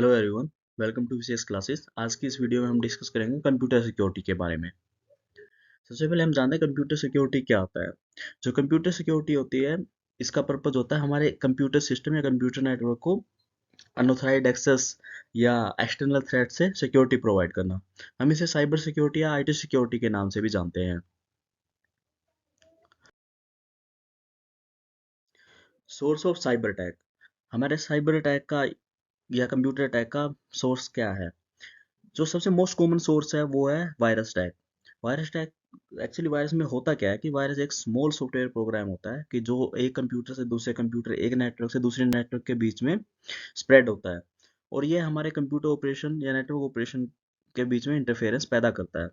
Hello everyone, welcome to Vishesh classes. आज की इस वीडियो में हम डिस्कस करेंगे कंप्यूटर सिक्योरिटी के बारे में। सबसे पहले हम जानते हैं कंप्यूटर सिक्योरिटी क्या होता है। जो कंप्यूटर सिक्योरिटी होती है, इसका पर्पज होता है हमारे कंप्यूटर सिस्टम या कंप्यूटर नेटवर्क को अनऑथराइज्ड एक्सेस या एक्सटर्नल थ्रेट से सिक्योरिटी प्रोवाइड करना। हम इसे साइबर सिक्योरिटी या आईटी सिक्योरिटी के नाम से भी जानते हैं। Source of cyber attack. हमारे साइबर अटैक का या कंप्यूटर अटैक का सोर्स क्या है? जो सबसे मोस्ट कॉमन सोर्स है वो है virus tag. Virus tag actually virus में होता क्या है कि वायरस एक स्मॉल सॉफ्टवेयर प्रोग्राम होता है कि जो एक कंप्यूटर से दूसरे कंप्यूटर, एक नेटवर्क से दूसरे नेटवर्क के बीच में स्प्रेड होता है, और ये हमारे कंप्यूटर ऑपरेशन या नेटवर्क ऑपरेशन के बीच में इंटरफेरेंस पैदा करता है।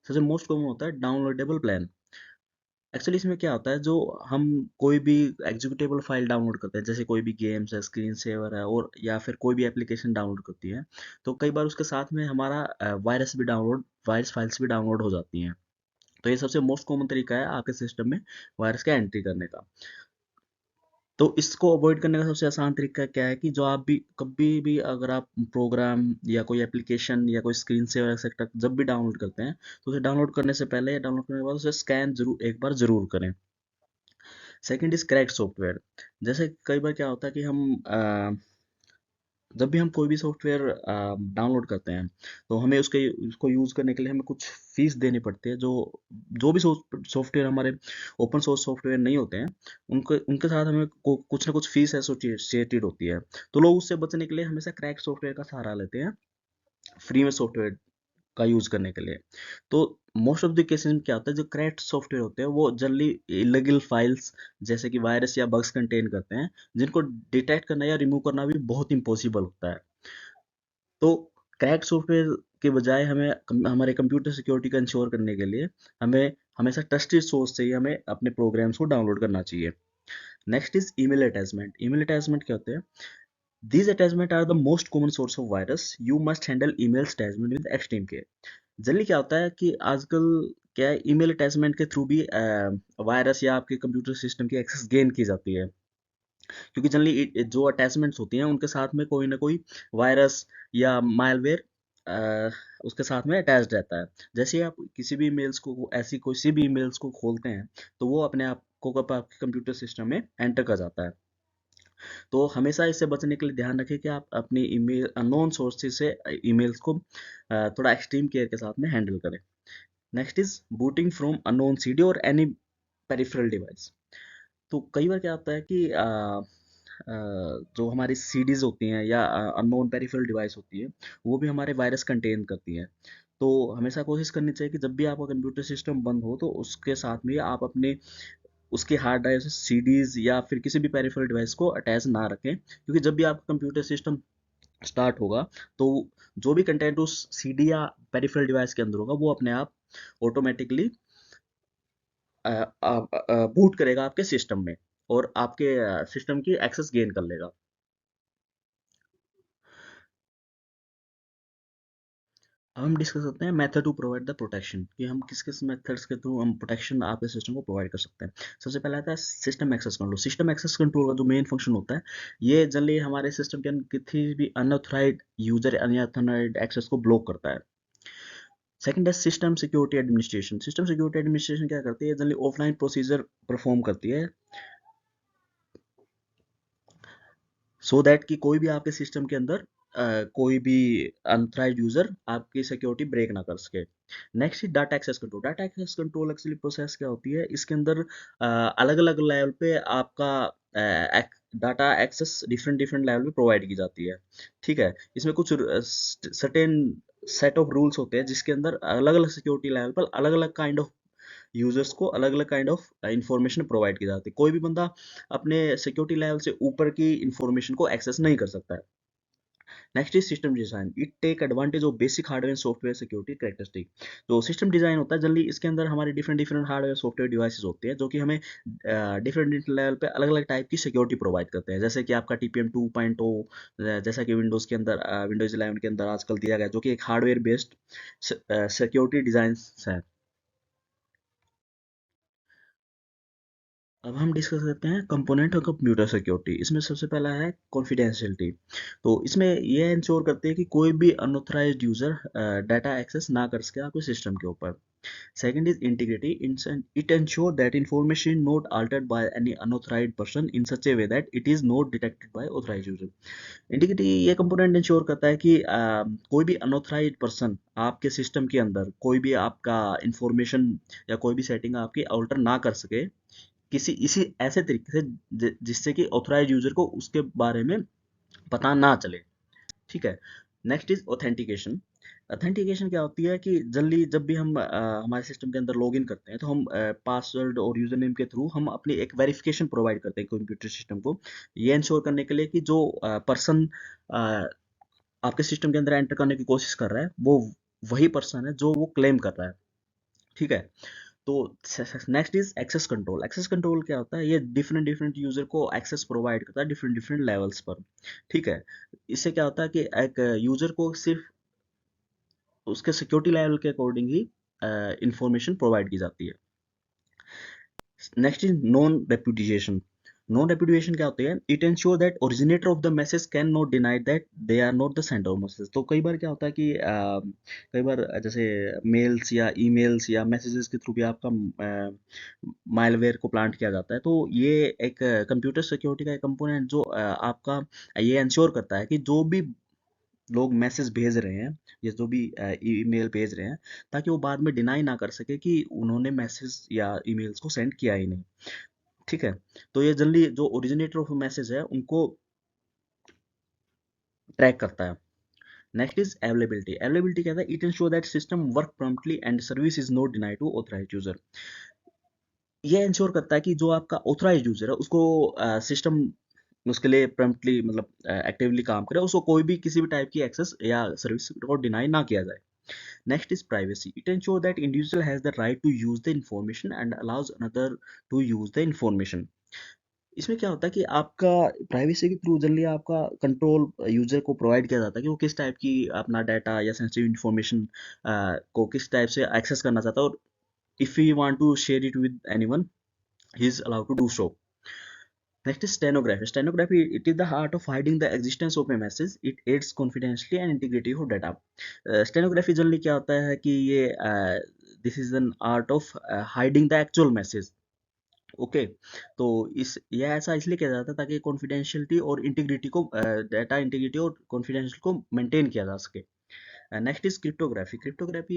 सबसे मोस्ट कॉमन होता है डाउनलोडेबल प्लान। एक्चुअली इसमें क्या होता है, जो हम कोई भी एग्जीक्यूटेबल फाइल डाउनलोड करते हैं, जैसे कोई भी गेम्स है, स्क्रीन सेवर है, और या फिर कोई भी एप्लीकेशन डाउनलोड करती है, तो कई बार उसके साथ में हमारा वायरस फाइल्स भी डाउनलोड हो जाती हैं। तो ये सबसे मोस्ट कॉमन तरीका है आपके सिस्टम में वायरस का एंट्री करने का। तो इसको अवॉइड करने का सबसे आसान तरीका क्या है कि जो आप भी कभी भी अगर आप प्रोग्राम या कोई एप्लीकेशन या कोई स्क्रीन सेवर एक्सेट्रा जब भी डाउनलोड करते हैं, तो उसे डाउनलोड करने से पहले या डाउनलोड करने के बाद उसे स्कैन जरूर एक बार जरूर करें। Second is cracked software. जैसे कई बार क्या होता है कि जब भी हम कोई भी सॉफ्टवेयर डाउनलोड करते हैं, तो हमें उसको यूज़ करने के लिए हमें कुछ फीस देनी पड़ती है। जो जो भी सॉफ्टवेयर हमारे ओपन सोर्स सॉफ्टवेयर नहीं होते हैं, उनके उनके साथ हमें कुछ ना कुछ फीस एसोसिएटेड होती है। तो लोग उससे बचने के लिए हमेशा क्रैक सॉफ्टवेयर का सहारा लेते हैं, फ्री में सॉफ्टवेयर का यूज़ करने के लिए। तो मोस्ट ऑफ द केसेस में क्या होता है, जो क्रैक्ड सॉफ्टवेयर होते हैं वो जनरली इलीगल फाइल्स जैसे कि वायरस या बग्स कंटेन करते हैं, जिनको डिटेक्ट करना या रिमूव करना भी बहुत इम्पॉसिबल होता है। तो क्रैक्ड सॉफ्टवेयर के बजाय हमें हमारे कंप्यूटर सिक्योरिटी का इंश्योर करने के लिए हमें हमेशा ट्रस्टेड सोर्स से ही हमें अपने प्रोग्राम्स को डाउनलोड करना चाहिए। Next is email attachment. Email attachment क्या होते हैं? These attachments are the most common source of virus. You must handle emails attachment with extreme care. Generally क्या होता है कि आजकल क्या है, ईमेल अटैचमेंट के थ्रू भी वायरस या आपके कंप्यूटर सिस्टम की एक्सेस गेन की जाती है, क्योंकि जनरली जो अटैचमेंट्स होती हैं उनके साथ में कोई ना कोई वायरस या मालवेयर उसके साथ में अटैच रहता है। जैसे ही आप किसी भी ईमेल्स को ऐसी किसी भी ईमेल्स को खोलते हैं, तो वो अपने आप को आपके कंप्यूटर सिस्टम में एंटर कर जाता है। तो हमेशा इससे बचने के लिए ध्यान रखें कि आप अपनी ईमेल अननोन सोर्सेज से ईमेल्स को थोड़ा एक्सट्रीम केयर के साथ में हैंडल करें। Next is booting from unknown CD और एनी पेरिफेरल डिवाइस। तो कई बार क्या होता है कि जो हमारी सीडीज होती हैं या अननोन पेरिफेरल डिवाइस होती है, वो भी हमारे वायरस कंटेन करती हैं। तो हमेशा कोशिश करनी चाहिए कि जब भी आपका कंप्यूटर सिस्टम बंद हो, तो उसके साथ में आप अपने उसके हार्ड ड्राइव से सीडीज या फिर किसी भी पेरिफेरल डिवाइस को अटैच ना रखें, क्योंकि जब भी आपका कंप्यूटर सिस्टम स्टार्ट होगा, तो जो भी कंटेंट उस सीडी या पेरिफेरल डिवाइस के अंदर होगा वो अपने आप ऑटोमेटिकली बूट करेगा आपके सिस्टम में, और आपके सिस्टम की एक्सेस गेन कर लेगा। अब हम डिस्कस करते हैं method to provide the protection, कि हम किस किस मेथड्स के थ्रू हम प्रोटेक्शन आपके सिस्टम को प्रोवाइड कर सकते हैं। सबसे पहला आता है system access control. System access control का जो मेन फंक्शन होता है, ये जनरली हमारे सिस्टम के अंदर किसी भी अनऑथराइज्ड यूजर अनऑथराइज्ड एक्सेस को ब्लॉक करता है। सेकंड है system security administration. System security administration क्या करती है? जनरली ऑफलाइन प्रोसीजर परफॉर्म करती है, सो दैट कि कोई भी आपके सिस्टम के अंदर कोई भी अनथराइज्ड यूजर आपकी सिक्योरिटी ब्रेक ना कर सके। Next is data access control. Data access control actually process क्या होती है, इसके अंदर अलग अलग लेवल पे आपका data access different different level पे प्रोवाइड की जाती है। ठीक है, इसमें कुछ सर्टेन सेट ऑफ रूल्स होते हैं, जिसके अंदर अलग अलग सिक्योरिटी लेवल पर अलग अलग काइंड ऑफ यूजर्स को अलग अलग काइंड ऑफ इंफॉर्मेशन प्रोवाइड की जाती है। कोई भी बंदा अपने सिक्योरिटी लेवल से ऊपर की इंफॉर्मेशन को एक्सेस नहीं कर सकता है। Next is system design. It take advantage of basic hardware software security characteristic. जो सिस्टम डिजाइन होता है, जनरली इसके अंदर हमारे different different hardware software devices होते हैं, जो कि हमें डिफरेंट डिफरेंट लेवल पे अलग अलग टाइप की सिक्योरिटी प्रोवाइड करते हैं। जैसे कि आपका टीपीएम 2.0, जैसा कि विंडोज के अंदर विंडोज 11 के अंदर आजकल दिया गया, जो कि एक हार्डवेयर बेस्ड सिक्योरिटी डिजाइन है। अब हम डिस्कस करते हैं कंपोनेंट और कंप्यूटर सिक्योरिटी। इसमें सबसे पहला है कॉन्फिडेंशियलिटी। तो इसमें ये इंश्योर करते हैं कि कोई भी अनऑथराइज्ड यूजर डाटा एक्सेस ना कर सके आपके सिस्टम के ऊपर। Second is integrity. It ensures that information is not altered by any unauthorized person in such a way that it is not detected by authorized user. Integrity ये component ensure करता है कि कोई भी अनऑथराइज्ड पर्सन आपके system के अंदर कोई भी आपका इंफॉर्मेशन या कोई भी सेटिंग आपकी अल्टर ना कर सके किसी इसी ऐसे तरीके से जिससे कि ऑथराइज्ड यूजर को उसके बारे में पता ना चले। ठीक है। Next is authentication. ऑथेंटिकेशन क्या होती है कि जल्दी जब भी हम हमारे सिस्टम के अंदर लॉगिन करते हैं तो हम पासवर्ड और यूजर नेम के थ्रू हम अपनी एक वेरिफिकेशन प्रोवाइड करते हैं कंप्यूटर सिस्टम को, ये इंश्योर करने के लिए कि जो पर्सन आपके सिस्टम के अंदर एंटर करने की कोशिश कर रहा है वो वही पर्सन है जो वो क्लेम कर रहा है। ठीक है। तो next is access control. Access control क्या होता है, ये डिफरेंट डिफरेंट यूजर को एक्सेस प्रोवाइड करता है डिफरेंट डिफरेंट लेवल्स पर। ठीक है। इससे क्या होता है कि एक यूजर को सिर्फ उसके सिक्योरिटी लेवल के अकॉर्डिंग ही इंफॉर्मेशन प्रोवाइड की जाती है। Next is non repudiation. Non repudiation क्या होती है, it ensure that originator of the message can not deny that they are not the sender of message. तो कई बार क्या होता है कि कई बार जैसे मेल्स या ईमेल्स या मैसेजेस के थ्रू भी आपका मालवेयर को प्लांट किया जाता है। तो ये एक कंप्यूटर सिक्योरिटी का एक कंपोनेंट जो आपका ये इंश्योर करता है कि जो भी लोग मैसेज भेज रहे हैं या जो भी ईमेल भेज रहे हैं, ताकि वो बाद में डिनाई ना कर सके कि उन्होंने मैसेज या ईमेल्स को सेंड किया ही नहीं। ठीक है। तो ये जल्दी जो ओरिजिनेटर ऑफ मैसेज है उनको ट्रैक करता है। Next is availability. अवेलेबिलिटी कहता है it ensure that system work promptly and service is not denied to authorized user. ये इंश्योर करता है कि जो आपका ऑथराइज्ड यूजर है उसको सिस्टम उसके लिए प्रॉम्प्टली मतलब एक्टिवली काम करे, उसको कोई भी किसी भी टाइप की एक्सेस या सर्विस को डिनाई ना किया जाए। Next is privacy. It ensures that individual has the right to use the information and allows another to use the information. इसमें क्या होता है कि आपका प्राइवेसी के थ्रू जल्दी आपका कंट्रोल यूजर को प्रोवाइड किया जाता है कि वो किस टाइप की अपना डाटा या सेंसिटिव इंफॉर्मेशन को किस टाइप से एक्सेस करना चाहता है, और if you want to share it with anyone he is allowed to do so. Next is stenography. Stenography, it is the art of hiding the existence of a message. It aids confidentiality and integrity of data. Stenography generally क्या होता है कि ये this is an art of hiding the actual message. Okay. तो इस ये ऐसा इसलिए किया जाता है ताकि कॉन्फिडेंशियलिटी और इंटीग्रिटी को डाटा इंटीग्रिटी और कॉन्फिडेंशियल को मेंटेन किया जा सके। Next is cryptography. क्रिप्टोग्राफी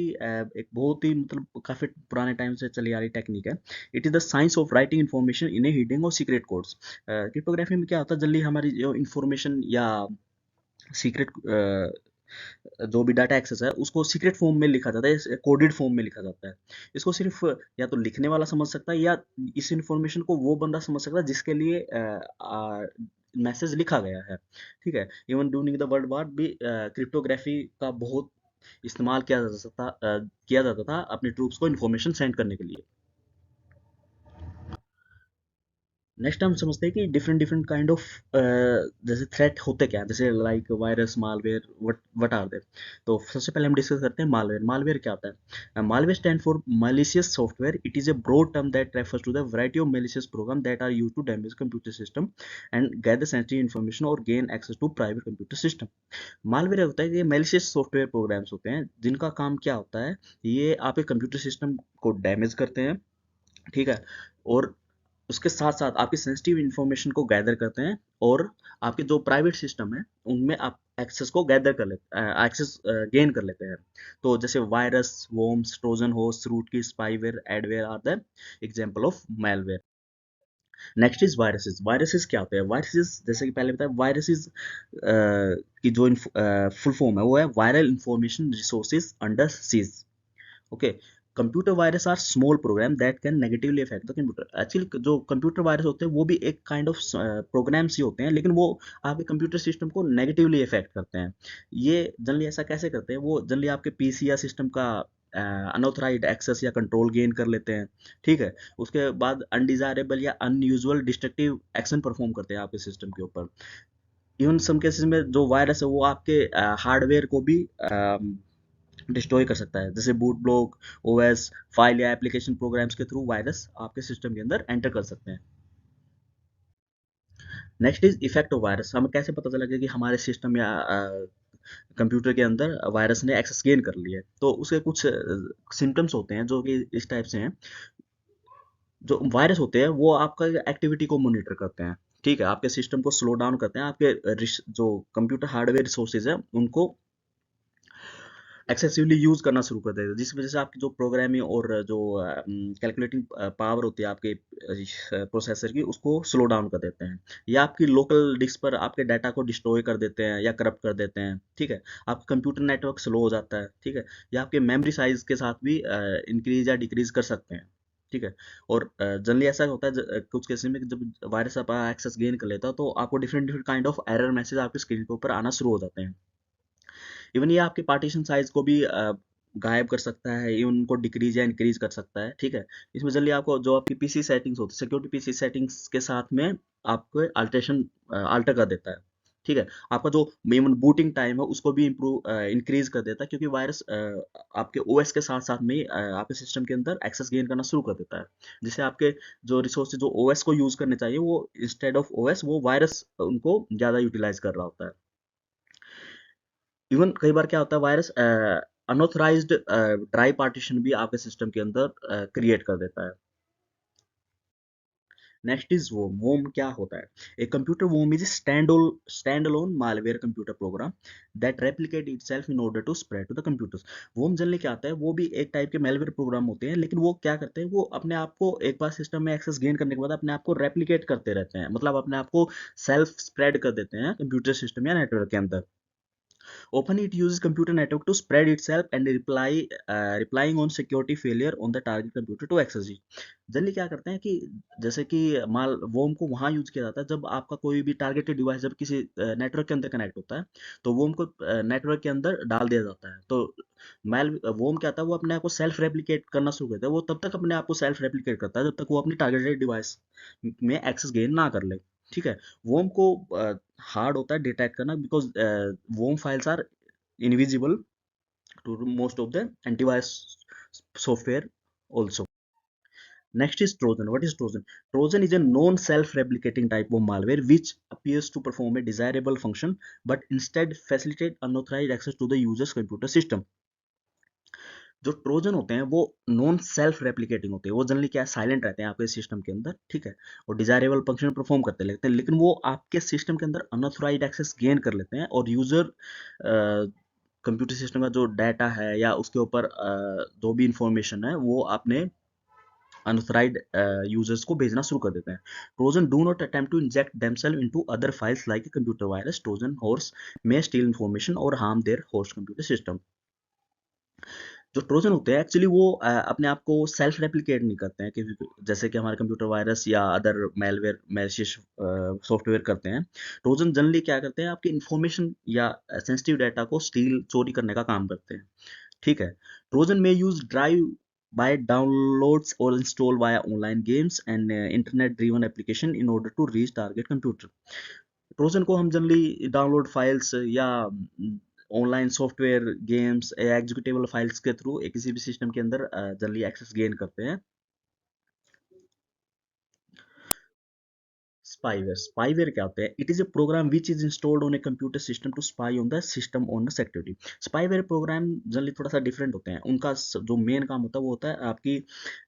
एक बहुत ही मतलब काफी पुराने टाइम से चली आ रही टेक्निक है। It is the science of writing information in A hidden और सीक्रेट कोड्स। क्रिप्टोग्राफी में क्या होता है, जल्दी हमारी जो इन्फॉर्मेशन या सीक्रेट जो भी डाटा एक्सेस है उसको सीक्रेट फॉर्म में लिखा जाता है, कोडेड फॉर्म में लिखा जाता है। इसको सिर्फ या तो लिखने वाला समझ सकता है या इस इंफॉर्मेशन को वो बंदा समझ सकता है जिसके लिए मैसेज लिखा गया है। ठीक है। Even during the world war भी क्रिप्टोग्राफी का बहुत इस्तेमाल किया जाता था अपने ट्रूप्स को इन्फॉर्मेशन सेंड करने के लिए। नेक्स्ट हम समझते हैं कि डिफरेंट डिफरेंट काइंड ऑफ जैसे थ्रेट होते क्या हैं, जैसे like virus malware what are they. तो सबसे पहले हम डिस्कस करते हैं मालवेयर। मालवेयर क्या होता है, malware stand for malicious software. It is a broad term that refers to the variety of malicious program that are used to damage computer system and gather sensitive information or gain access to private computer system. Malware होता है कि malicious software programmes होते हैं जिनका काम क्या होता है, ये आपके कंप्यूटर सिस्टम को डैमेज करते हैं। ठीक है। और उसके साथ साथ आपकी सेंसिटिव इंफॉर्मेशन को गैदर करते हैं और आपके जो प्राइवेट सिस्टम है उनमें आप एक्सेस को गैदर कर लेते एक्सेस गेन कर लेते हैं। तो जैसे virus, worms, Trojan horse, rootkit spyware, adware are the example of malware. Next is viruses. Viruses क्या होते हैं, वायरसेस जैसे कि पहले बताया वायरसेस की जो फुल फॉर्म है वो है viral information resources under siege. Okay. Computer virus are small program that can negatively affect the computer. Actually जो कंप्यूटर वायरस होते हैं वो भी एक काइंड ऑफ प्रोग्राम्स ही होते हैं, लेकिन वो आपके कंप्यूटर सिस्टम को नेगेटिवली अफेक्ट करते हैं। ये जनरली ऐसा कैसे करते हैं, वो जनरली आपके पीसी या सिस्टम का अनऑथराइज्ड एक्सेस या कंट्रोल गेन कर लेते हैं। ठीक है। उसके बाद अनडिजायरेबल या अनयूजुअल डिस्ट्रक्टिव एक्शन परफॉर्म करते हैं आपके सिस्टम के ऊपर। इवन सम केसेस में जो वायरस है वो आपके हार्डवेयर को भी डिस्ट्रॉय कर सकता है, जैसे बूट ब्लॉक, ओएस, फाइल या एप्लीकेशन प्रोग्राम्स के थ्रू वायरस आपके सिस्टम के अंदर एंटर कर सकते हैं। Next is effect of virus. हमें कैसे पता चलेगा कि हमारे सिस्टम या कंप्यूटर के अंदर वायरस ने एक्सेस गेन कर लिया है? तो उसके कुछ सिम्टम्स होते हैं जो कि इस टाइप से हैं। जो वायरस होते हैं वो आपका एक्टिविटी को मॉनिटर करते हैं, ठीक है, आपके सिस्टम को स्लो डाउन करते हैं, आपके जो कंप्यूटर हार्डवेयर रिसोर्सेज है उनको एक्सेसिवली यूज करना शुरू कर देते हैं, जिस वजह से आपकी जो प्रोग्रामिंग और जो कैलकुलेटिंग पावर होती है आपके प्रोसेसर की, उसको स्लो डाउन कर देते हैं, या आपकी लोकल डिस्क पर आपके डाटा को डिस्ट्रॉय कर देते हैं या करप्ट कर देते हैं, ठीक है। आपका कंप्यूटर नेटवर्क स्लो हो जाता है, ठीक है, या आपके मेमोरी साइज के साथ भी इंक्रीज या डिक्रीज कर सकते हैं, ठीक है। और जनरली ऐसा होता है कुछ केसेस में कि जब वायरस आप एक्सेस गेन कर लेता है तो आपको different different kind of error message आपकी स्क्रीन के ऊपर आना शुरू हो जाते हैं। इवन ये आपके पार्टीशन साइज को भी गायब कर सकता है, इवन उनको डिक्रीज या इंक्रीज कर सकता है, ठीक है। इसमें जल्दी आपको जो आपकी पीसी सेटिंग्स होती है, सिक्योरिटी पीसी सेटिंग्स के साथ में आपको अल्टरेशन अल्टर कर देता है, ठीक है। आपका जो इवन बूटिंग टाइम है उसको भी इम्प्रूव इंक्रीज कर देता है, क्योंकि वायरस आपके ओएस के साथ साथ में आपके सिस्टम के अंदर एक्सेस गेन करना शुरू कर देता है, जिससे आपके जो रिसोर्सेज जो ओएस को यूज करने चाहिए वो इंस्टेड ऑफ ओएस वो वायरस उनको ज्यादा यूटिलाइज कर रहा होता है। इवन कई बार क्या होता है, वायरस अनऑथराइज्ड ड्राई पार्टीशन भी आपके सिस्टम के अंदर क्रिएट कर देता है। Next is वोम। वोम क्या होता है? एक computer worm is standalone malware computer program that replicate itself in order to spread to the computers. Worm generally क्या आता है, वो भी एक टाइप के मेलवेयर प्रोग्राम होते हैं, लेकिन वो क्या करते हैं, वो अपने आप को एक बार सिस्टम में एक्सेस गेन करने के बाद अपने आप को रेप्लिकेट करते रहते हैं, मतलब अपने आप को सेल्फ स्प्रेड कर देते हैं कंप्यूटर सिस्टम या नेटवर्क के अंदर। Often it uses computer network to spread itself and replying on security failure on the target computer to access it. Generally क्या करते हैं कि जैसे कि माल वोम को वहाँ यूज किया जाता है जब आपका कोई भी टारगेटेड डिवाइस जब किसी नेटवर्क के अंदर कनेक्ट होता है, तो वोम को नेटवर्क के अंदर डाल दिया जाता है। तो मैल वोम क्या होता है, वो अपने आप को सेल्फ रेप्लिकेट करना शुरू करता है। वो तब तक अपने आप को सेल्फ रेप्लिकेट करता है जब तक वो अपनी टारगेटेड डिवाइस में एक्सेस गेन ना कर ले, ठीक है। वोम को हार्ड होता है डिटेक्ट करना, because worm files are invisible to most of the antivirus software also. Next is Trojan. What is Trojan? Trojan is a known self-replicating type of malware which appears to perform a desirable function but instead facilitate unauthorized access to the user's computer system. जो Trojan होते हैं वो non self replicating होते हैं, वो generally क्या है, silent रहते हैं आपके सिस्टम के अंदर, ठीक है, और डिजायरेबल फंक्शन परफॉर्म करते रहते हैं, लेकिन वो आपके सिस्टम के अंदर अनऑथराइज्ड एक्सेस गेन कर लेते हैं और यूजर कंप्यूटर सिस्टम का जो डाटा है या उसके ऊपर जो भी इंफॉर्मेशन है वो अपने अनऑथराइज्ड यूजर्स को भेजना शुरू कर देते हैं। Trojan do not attempt to inject themselves into other files like computer virus. Trojan horse may steal information और harm their host computer system. जो ट्रोजन होते हैं एक्चुअली वो अपने आप को सेल्फ रेप्लिकेट नहीं करते हैं, क्योंकि जैसे कि हमारे कंप्यूटर वायरस या अदर मेलवेयर मैलिशियस सॉफ्टवेयर करते हैं। ट्रोजन जनरली क्या करते हैं, आपकी इंफॉर्मेशन या सेंसिटिव डाटा को स्टील चोरी करने का काम करते हैं, ठीक है। ट्रोजन में use drive by downloads or install via online games and internet driven application in order to reach target computer. Trojan को हम जनरली डाउनलोड फाइल्स या ऑनलाइन सॉफ्टवेयर गेम्स या एग्जीक्यूटेबल फाइल्स के थ्रू किसी भी सिस्टम के अंदर जनरली एक्सेस गेन करते हैं। स्पाईवेयर क्या होता है? It is a program which is installed on a computer system to spy on the system on the security. Spyware program generally थोड़ा सा डिफरेंट होते हैं, उनका जो मेन काम होता है वो होता है आपकी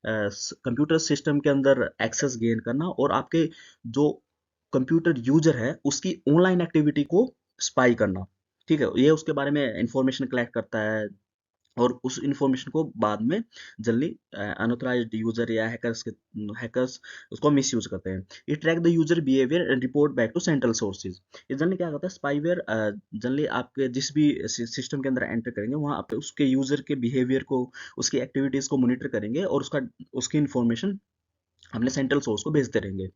कंप्यूटर सिस्टम के अंदर एक्सेस गेन करना और आपके जो कंप्यूटर यूजर है उसकी ऑनलाइन एक्टिविटी को स्पाई करना, ठीक है। ये उसके बारे में इंफॉर्मेशन कलेक्ट करता है और उस इंफॉर्मेशन को बाद में जल्दी अनऑथराइज्ड यूजर या हैकर्स उसको मिस यूज करते हैं। ये track the user behaviour and report back to central sources. ये जनरली क्या करता है, स्पाईवेयर जनरली आपके जिस भी सिस्टम के अंदर एंटर करेंगे वहाँ आप उसके यूजर के बिहेवियर को, उसकी एक्टिविटीज को मॉनिटर करेंगे और उसकी इंफॉर्मेशन अपने सेंट्रल सोर्स को भेजते रहेंगे।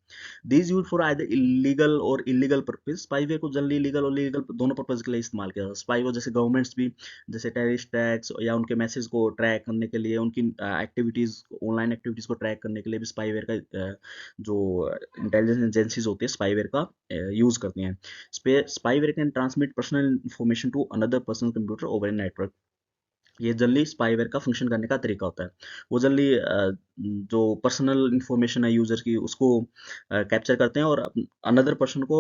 These use for either illegal और इलीगल पर्पज। स्पाईवेयर को जनरली लीगल और लीगल दोनों पर्पज के लिए इस्तेमाल किया जाता है। स्पाईवेयर जैसे गवर्नमेंट्स भी जैसे टेररिस्ट टैक्स या उनके मैसेज को ट्रैक करने के लिए, उनकी एक्टिविटीज ऑनलाइन एक्टिविटीज को ट्रैक करने के लिए भी स्पाईवेयर का जो इंटेलिजेंस एजेंसीज होती है स्पाईवेयर का यूज करती हैं। Spyware can transmit personal information to another personal computer over a network. ये जनरली स्पाईवेयर का फंक्शन करने का तरीका होता है। वो जनरली जो पर्सनल इंफॉर्मेशन है यूजर की उसको कैप्चर करते हैं और अनदर पर्सन को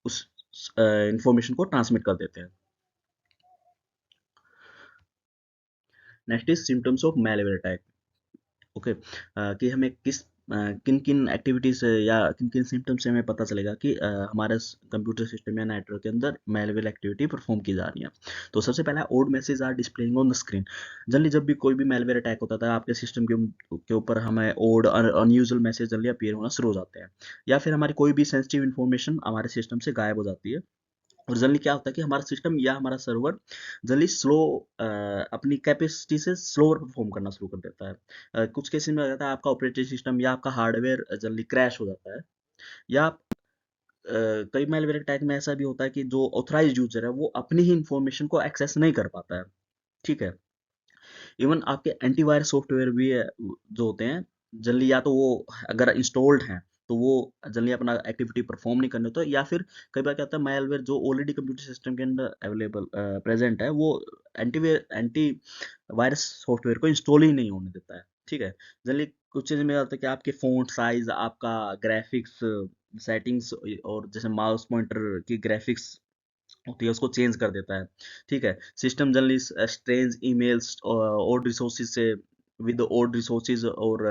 उस इंफॉर्मेशन को ट्रांसमिट कर देते हैं। Next is symptoms of malware attack. Okay, कि हमें किन किन एक्टिविटीज या किन किन सिम्टम्स से हमें पता चलेगा कि हमारे कंप्यूटर सिस्टम या नेटवर्क के अंदर मैलवेयर एक्टिविटी परफॉर्म की जा रही है। तो सबसे पहला odd message are displaying on the screen. Generally जब भी कोई भी मैलवेयर अटैक होता था आपके सिस्टम के ऊपर हमें odd unusual message generally appear होना शुरू हो जाते हैं, या फिर हमारी कोई भी सेंसिटिव इन्फॉर्मेशन हमारे सिस्टम से गायब हो जाती है। और जनरली क्या होता है कि हमारा सिस्टम या हमारा सर्वर जनरली स्लो अपनी कैपेसिटी से स्लोअर परफॉर्म करना शुरू कर देता है। कुछ केसेस में आ जाता है आपका ऑपरेटिंग सिस्टम या आपका हार्डवेयर जल्दी क्रैश हो जाता है, या कई मैलवेयर अटैक में ऐसा भी होता है कि जो ऑथराइज्ड यूजर है वो अपनी ही इंफॉर्मेशन को एक्सेस नहीं कर पाता है। ठीक है, इवन आपके एंटीवायरस सॉफ्टवेयर भी जो होते हैं जनरली या तो वो अगर इंस्टॉल्ड हैं तो वो जनरली अपना एक्टिविटी परफॉर्म नहीं करने होता, या फिर कई बार क्या होता है मालवेयर जो ऑलरेडी कंप्यूटर सिस्टम के अंदर अवेलेबल प्रेजेंट है वो एंटी वायरस सॉफ्टवेयर को इंस्टॉल ही नहीं होने देता है। ठीक है, जनरली कुछ चीज़ में आता है कि आपके फ़ॉन्ट साइज, आपका ग्राफिक्स सेटिंग्स, और जैसे माउस पॉइंटर की ग्राफिक्स होती है उसको चेंज कर देता है। ठीक है, सिस्टम जनरली स्ट्रेंज ईमेल्स और रिसोर्सेज से विद ओल्ड रिसोर्सेज और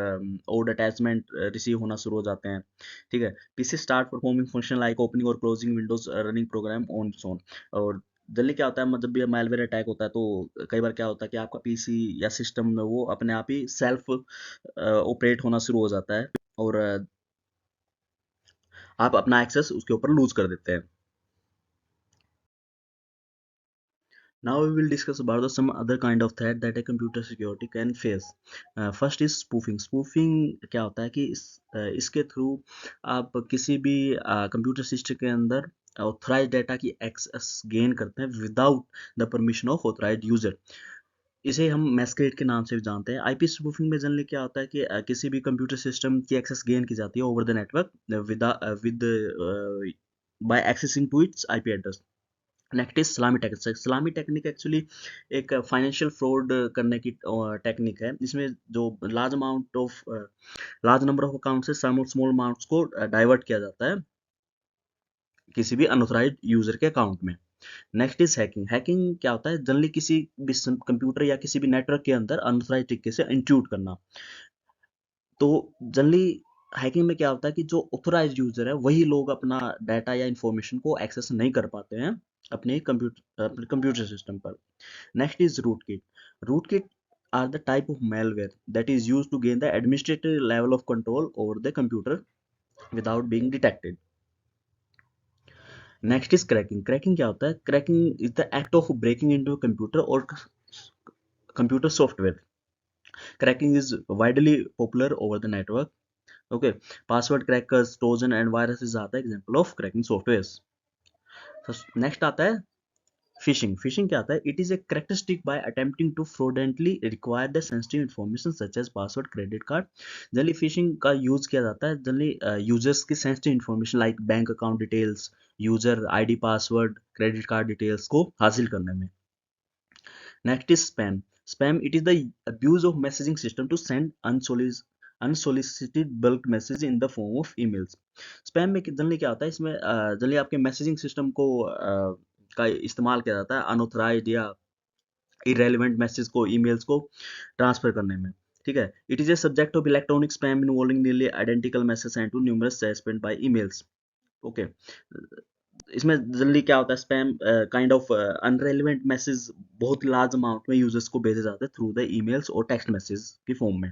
ओल्ड अटैचमेंट रिसीव होना शुरू हो जाते हैं। ठीक है, PC start performing function like opening और closing windows running program on its own. और जनरली क्या होता है जब भी मालवेयर अटैक होता है तो कई बार क्या होता है कि आपका पीसी या सिस्टम में वो अपने आप ही सेल्फ ऑपरेट होना शुरू हो जाता है, और आप अपना एक्सेस उसके ऊपर लूज कर देते हैं। Now we will discuss about some other kind of threat that a computer security can face. First is spoofing. Spoofing क्या होता है कि इसके थ्रू आप किसी भी कंप्यूटर सिस्टम के अंदर ऑथराइज डेटा की एक्सेस गेन करते हैं without the permission of authorize user. इसे हम मैस्क्रेड के नाम से भी जानते हैं। आईपी स्पूफिंग में जनरली क्या होता है कि किसी भी कंप्यूटर सिस्टम की एक्सेस गेन की जाती है over the network with by accessing to its IP address. Next is salami technique. Salami technique actually एक फाइनेंशियल फ्रॉड करने की टेक्निक है, जिसमें जो लार्ज नंबर ऑफ अकाउंट से स्मॉल स्मॉल अमाउंट्स को डाइवर्ट किया जाता है किसी भी अनऑथराइज्ड यूजर के अकाउंट में। Next is hacking. हैकिंग क्या होता है जनरली किसी भी कंप्यूटर या किसी भी नेटवर्क के अंदर अनऑथराइज्ड तरीके से इंट्रूड करना। तो जनरली हैकिंग में क्या होता है कि जो ऑथराइज्ड यूजर है वही लोग अपना डाटा या इंफॉर्मेशन को एक्सेस नहीं कर पाते हैं अपने कंप्यूटर सिस्टम पर। Next is rootkit. Rootkit are the type of malware that is used to gain the administrative level of control over the computer without being detected. Next is cracking. Cracking क्या होता है? Cracking is the act of breaking into a computer or computer software. Cracking is widely popular over the network. Okay, password crackers, Trojan and viruses are the example of cracking softwares. So next आता है fishing. Fishing क्या होता है? It is a characteristic by attempting to fraudulently require the sensitive information such as password, credit card. Generally phishing का use किया जाता है generally users की sensitive information like bank account details, user ID, password, credit card details को हासिल करने में। Next is spam. Spam it is the abuse of messaging system to send unsolicited bulk message in the form of emails. Spam में generally क्या होता है, इसमें generally आपके मैसेजिंग सिस्टम को का इस्तेमाल किया जाता है अनऑथराइज्ड या इरेलीवेंट मैसेज को, ईमेल्स को ट्रांसफर करने में। ठीक है, it is a subject of electronic spam involving nearly identical message send to numerous send by emails. Okay, इसमें जनरली क्या होता है spam kind of unrelevant message बहुत लार्ज अमाउंट में यूजर्स को भेजे जाते हैं थ्रू द ईमेल्स और टेक्स्ट मैसेज की फॉर्म में।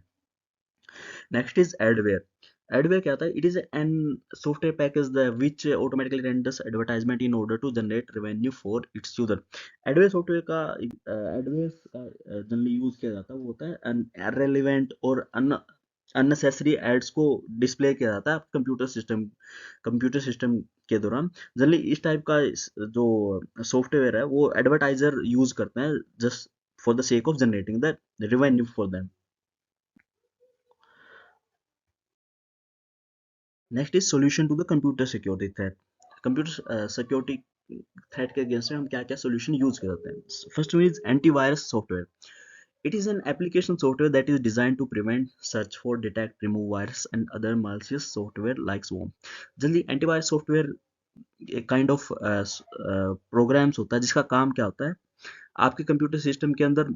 Next is adware. एडवेयर क्या होता है? It is N software package which automatically renders advertisement in order to generate revenue for its user. Adware software का एडवेयर का जनरली यूज किया जाता है वो होता है इररिलेवेंट और अननेसेसरी एड्स को डिस्प्ले किया जाता है कंप्यूटर सिस्टम के दौरान। जनरली इस टाइप का जो सॉफ्टवेयर है वो एडवर्टाइजर यूज करते हैं just for the sake of generating the revenue for them. Next is solution to the computer security threat. Computer security threat के अगेंस्ट में हम क्या क्या सोल्यूशन यूज करते हैं। First one is antivirus software. It is an application software that is design to prevent, search for, detect, remove virus and other malicious software like swarm. जल्दी antivirus software एक kind of programs होता है जिसका काम क्या होता है, आपके कंप्यूटर सिस्टम के अंदर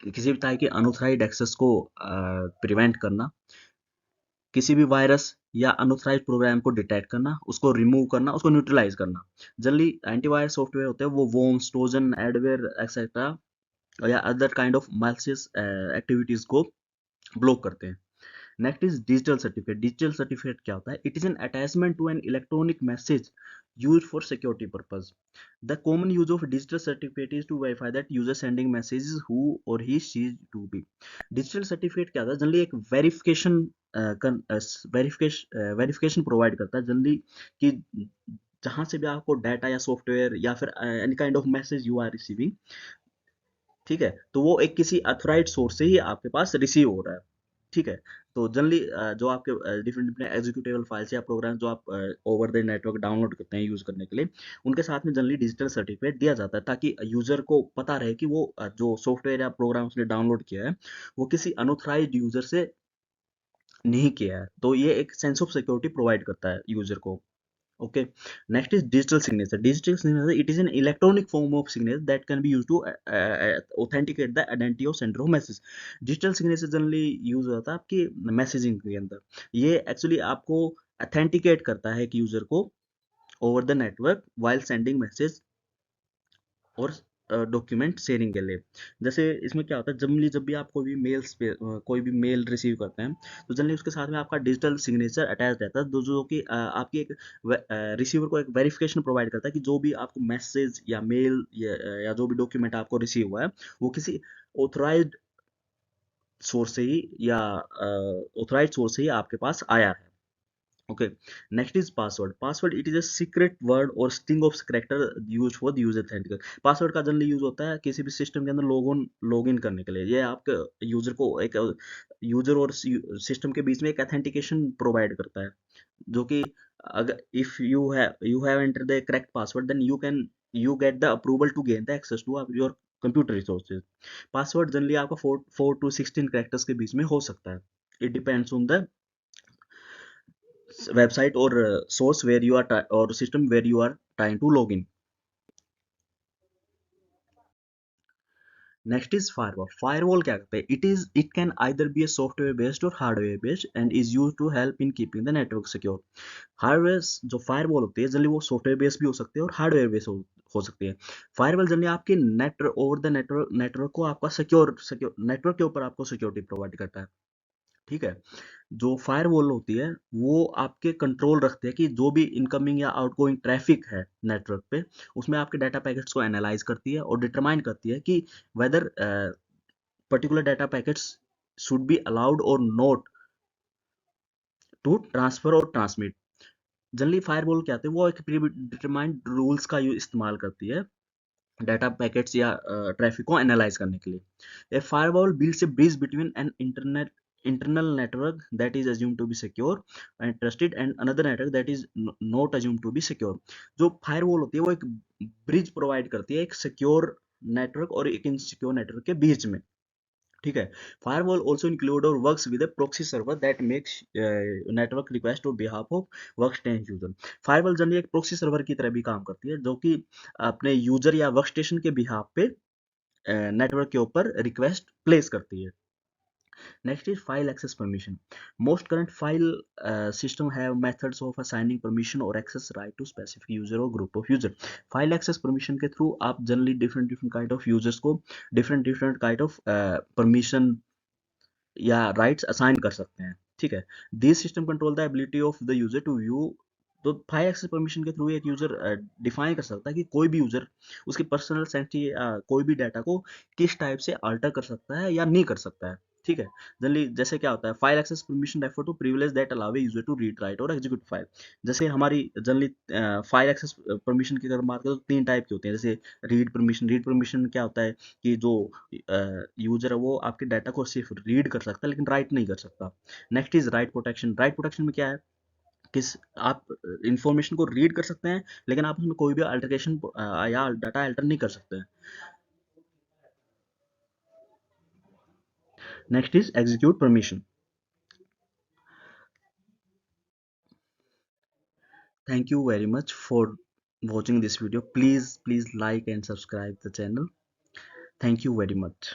किसी भी तरह के अनऑथराइज्ड एक्सेस को प्रिवेंट करना, किसी भी वायरस या अनऑथराइज्ड प्रोग्राम को डिटेक्ट करना, उसको रिमूव करना, उसको न्यूट्रलाइज करना। जनरली एंटीवायरस सॉफ्टवेयर होते हैं वो वॉर्म्स, ट्रोजन, एडवेयर एक्सेट्रा या other kind of malicious activities को ब्लॉक करते हैं। Next is digital certificate. Digital certificate क्या होता है? It is an attachment to an electronic message use for security purpose. The common use of digital certificate is to verify that user sending messages who और he she to be. Digital certificate क्या होता है? Generally एक verification verification provide करता है generally कि जहां से भी आपको डाटा या सॉफ्टवेयर या फिर any kind of message you are receiving, ठीक है, तो वो एक किसी अथोराइज्ड सोर्स से ही आपके पास रिसीव हो रहा है। ठीक है, तो जनरली जो आपके डिफरेंट डिफरेंट एग्जीक्यूटेबल फाइल्स या प्रोग्राम जो आप ओवर द नेटवर्क डाउनलोड करते हैं यूज करने के लिए, उनके साथ में जनरली डिजिटल सर्टिफिकेट दिया जाता है ताकि यूजर को पता रहे कि वो जो सॉफ्टवेयर या प्रोग्राम उसने डाउनलोड किया है वो किसी अनऑथराइज्ड यूजर से नहीं किया है। तो ये एक सेंस ऑफ सिक्योरिटी प्रोवाइड करता है यूजर को। Okay, next is digital signature. Digital signature, it is an electronic form of signature that can be used to authenticate the identity of sender of message. Digital signature generally use होता है आपकी messaging के अंदर। ये actually आपको authenticate करता है कि यूजर को over the network while sending message और डॉक्यूमेंट शेयरिंग के लिए। जैसे इसमें क्या होता है, जनरली जब भी आप कोई भी मेल्स पे कोई भी मेल रिसीव करते हैं तो जनरली उसके साथ में आपका डिजिटल सिग्नेचर अटैच रहता है, जो कि आपकी एक रिसीवर को एक वेरिफिकेशन प्रोवाइड करता है कि जो भी आपको मैसेज या मेल या जो भी डॉक्यूमेंट आपको रिसीव हुआ है वो किसी ऑथराइज्ड सोर्स से ही या ऑथराइज्ड सोर्स से ही आपके पास आया है। Okay, next is password. Password, it is a secret word or string of character used for the user authentication. Password का जनरली यूज होता है किसी भी सिस्टम के अंदर लॉग इन करने के लिए। ये आपके यूजर को एक यूजर और सिस्टम के बीच में एक अथेंटिकेशन प्रोवाइड करता है, जो कि अगर if you have enter the correct password then you get the approval to gain the access to your computer resources. Password generally आपका 4 to 16 कैरेक्टर्स के बीच में हो सकता है। It depends on the website or source where you are or system where you are trying to log in. Next is firewall. Firewall क्या करता है? It can either be a software based or hardware based and is used to help in keeping the network secure. Hardware जो firewall होती है generally वो software based भी हो सकती है और हार्डवेयर बेस्ड हो सकती है। फायरवॉल जनरली आपके नेटवर्क ओवर द नेटवर्क को आपका सिक्योर नेटवर्क के ऊपर आपको सिक्योरिटी प्रोवाइड करता है। ठीक है, जो फायरवॉल होती है वो आपके कंट्रोल रखते हैं कि जो भी इनकमिंग या आउटगोइंग ट्रैफिक है नेटवर्क पे उसमें आपके डाटा पैकेट्स को एनालाइज करती है और डिटरमाइन करती है कि whether particular data packets should be allowed और नॉट टू ट्रांसफर और ट्रांसमिट। जनरली फायरवॉल क्या होते हैं वो एक प्री डिटरमाइंड रूल्स का इस्तेमाल करती है डाटा पैकेट्स या ट्रैफिक को एनालाइज करने के लिए। A firewall builds a bridge between an internal network that is assumed to be secure and trusted and another network that is not assumed to be secure। जो firewall होती है वो एक ब्रिज प्रोवाइड करती है एक सिक्योर नेटवर्क और एक इनसिक्योर नेटवर्क के बीच में। ठीक है, फायरवॉल ऑल्सो इंक्लूड और works with proxy server that makes network request on behalf of workstation user. Firewall generally एक प्रॉक्सी सर्वर की तरह भी काम करती है जो कि अपने यूजर या वर्कस्टेशन के बिहाफ पे नेटवर्क के ऊपर रिक्वेस्ट प्लेस करती है। Next is file access permission. Most current file system have methods of assigning permission or access right to specific user or group of user. File access permission के through आप generally different kind of users को different kind of permission या rights assign कर सकते हैं। ठीक है, this system control the ability of the user to view. तो फाइल एक्सेस परमिशन के थ्रू एक यूजर डिफाइन कर सकता है कि कोई भी यूजर उसकी पर्सनल सेंसिटिव कोई भी डाटा को किस टाइप से अल्टर कर सकता है या नहीं कर सकता है। ठीक है, जनरली जैसे क्या होता है, file access permission refer to privilege that allow a user to read, write और एग्जीक्यूट फाइल। जैसे हमारी जनरली फाइल एक्सेस परमिशन की अगर बात करें तो 3 टाइप की होती है। जैसे रीड परमिशन क्या होता है कि जो यूजर है वो आपके डाटा को सिर्फ रीड कर सकता है लेकिन राइट नहीं कर सकता। Next is right protection. Right protection में क्या है किस आप इंफॉर्मेशन को रीड कर सकते हैं, लेकिन आप उसमें कोई भी अल्टरेशन या डाटा अल्टर नहीं कर सकते हैं। Next is execute permission. Thank you very much for watching this video. Please like and subscribe the channel. Thank you very much.